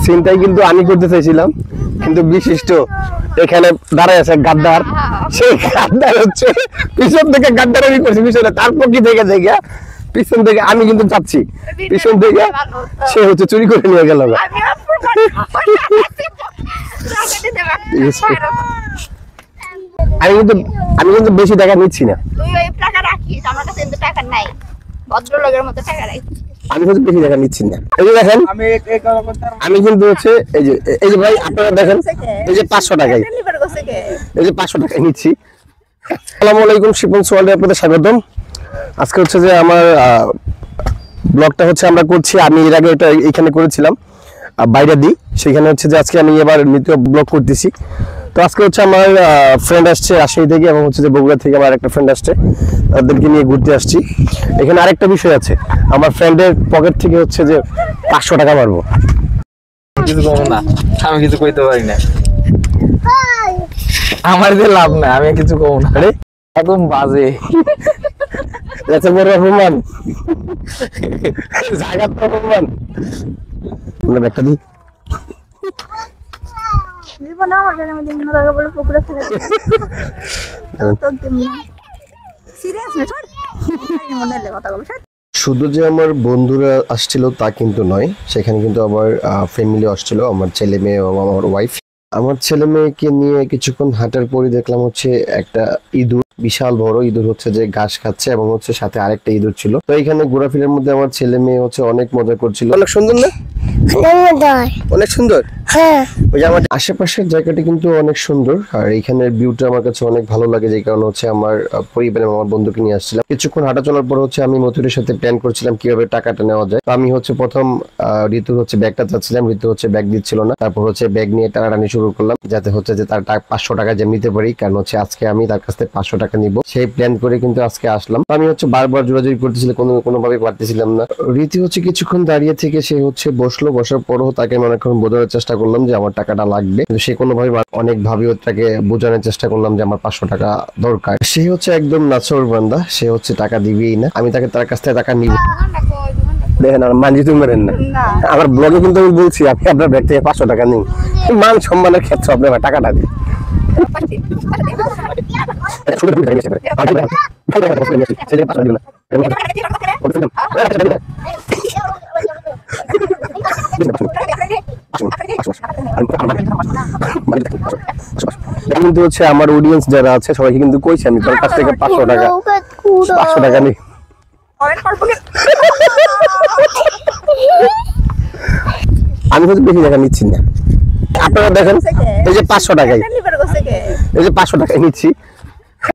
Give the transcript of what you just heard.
চিন্তাই কিন্তু আমি করতে চাইছিলাম, কিন্তু বিশিষ্ট এখানে দাঁড়ায় আছে গাদ্দার, সেই গাদ্দার হচ্ছে পিছন থেকে গাদ্দারি করছে বিষয়টা, তারপর কি দেখে দেখে পিছন থেকে আমি কিন্তু যাচ্ছি, পিছন থেকে সে হচ্ছে চুরি করে নিয়ে গেল। আমি কিন্তু বেশি টাকা নিচ্ছি না, আমি কিন্তু বেশি টাকা নিচ্ছি না। এই যে দেখেন আমি কিন্তু হচ্ছে এই যে ভাই আপনারা দেখেন এই যে 500 টাকায়, এই যে 500 টাকায় নিচ্ছি। আসসালামু আলাইকুম, শিপন সোয়ালে আপনাদের স্বাগতম। আজকে হচ্ছে যে আমার ব্লগটা হচ্ছে আমরা করছি, আমি এর আগে এটা এখানে করেছিলাম বাইরে দিই, সেখানে হচ্ছে যে আজকে আমি এবার নিত্য ব্লগ করতেছি। তো আজকে হচ্ছে আমার ফ্রেন্ড আসছে রাজশাহী থেকে এবং হচ্ছে যে বগুড়া থেকে আমার একটা ফ্রেন্ড আসছে, তাদেরকে নিয়ে ঘুরতে আসছি। এখানে আরেকটা বিষয় আছে, আমার ফ্রেন্ডের পকেট থেকে হচ্ছে যে 500 টাকা মারবো। কিছু কমো না, আমি কিছু কইতে পারি না, আমার যে লাভ না, আমি কিছু কমো না। আরে একদম বাজে এত বড় অপমান, জায়গা তো অপমান। আমরা ব্যাগটা দিই। শুধু যে আমার বন্ধুরা আসছিল তা কিন্তু নয়, সেখানে কিন্তু আমার ফ্যামিলি আসছিল, আমার ছেলে মেয়ে এবং আমার ওয়াইফ। আমার ছেলে মেয়েকে নিয়ে কিছুক্ষণ হাঁটার পরে দেখলাম হচ্ছে একটা ইঁদুর, বিশাল বড় ইঁদুর হচ্ছে যে ঘাস খাচ্ছে এবং হচ্ছে সাথে আরেকটা ইঁদুর ছিল। তো এখানে ঘোরাফেরার মধ্যে আমার ছেলে মেয়ে হচ্ছে অনেক মজা করছিল। অনেক সুন্দর না? অনেক সুন্দর। হ্যাঁ, ওই যে আমার আশেপাশের জায়গাটা কিন্তু অনেক সুন্দর, আর এখানের ভিউটা আমার কাছে অনেক ভালো লাগে, যে কারণে হচ্ছে আমার পরিবারে আমার বন্ধুকে নিয়ে আসছিলাম। কিছুক্ষণ হাঁটা চলার পর হচ্ছে আমি মথুরের সাথে প্ল্যান করছিলাম কিভাবে টাকাটা নেওয়া যায়। তো আমি হচ্ছে প্রথম ঋতুর হচ্ছে ব্যাগটা চাচ্ছিলাম, ঋতু হচ্ছে ব্যাগ দিচ্ছিল না। তারপর হচ্ছে ব্যাগ নিয়ে টানাটানি শুরু করলাম, যাতে হচ্ছে যে তার 500 টাকা যে নিতে পারি, কারণ হচ্ছে আজকে আমি তার কাছ থেকে 500 টাকা নিব, সেই প্ল্যান করে কিন্তু আজকে আসলাম। আমি হচ্ছে বারবার জোরাজুরি করতেছিলাম, কোনোভাবে পারতেছিলাম না। রীতি হচ্ছে কিছুক্ষণ দাঁড়িয়ে থেকে সে হচ্ছে বসলো, বসার পরও তাকে আমি অনেকক্ষণ বোঝানোর চেষ্টা করলাম যে আমার টাকাটা লাগবে, কিন্তু সে কোনোভাবে অনেকভাবে তাকে বোঝানোর চেষ্টা করলাম যে আমার 500 টাকা দরকার। সে হচ্ছে একদম নাছোড় বান্দা, সে হচ্ছে টাকা দিবেই না, আমি তাকে তার কাছ থেকে টাকা নিব। দেখেন আর মানজিত মেরেন না, আমার ব্লগে কিন্তু আমি বলছি আপনি আপনার ব্যাগ থেকে 500 টাকা নিন, মান সম্মানের ক্ষেত্রে আপনি আমার টাকাটা দিন। কিন্তু হচ্ছে আমার অডিয়েন্স যারা আছে সবাইকে কিন্তু কইছি আমি তোর কাছ থেকে 500 টাকা নিই। আমি কিন্তু বেশি টাকা নিচ্ছি না, আপনারা দেখেন এই যে 500 টাকায়, এই যে 500 টাকায় নিচ্ছি।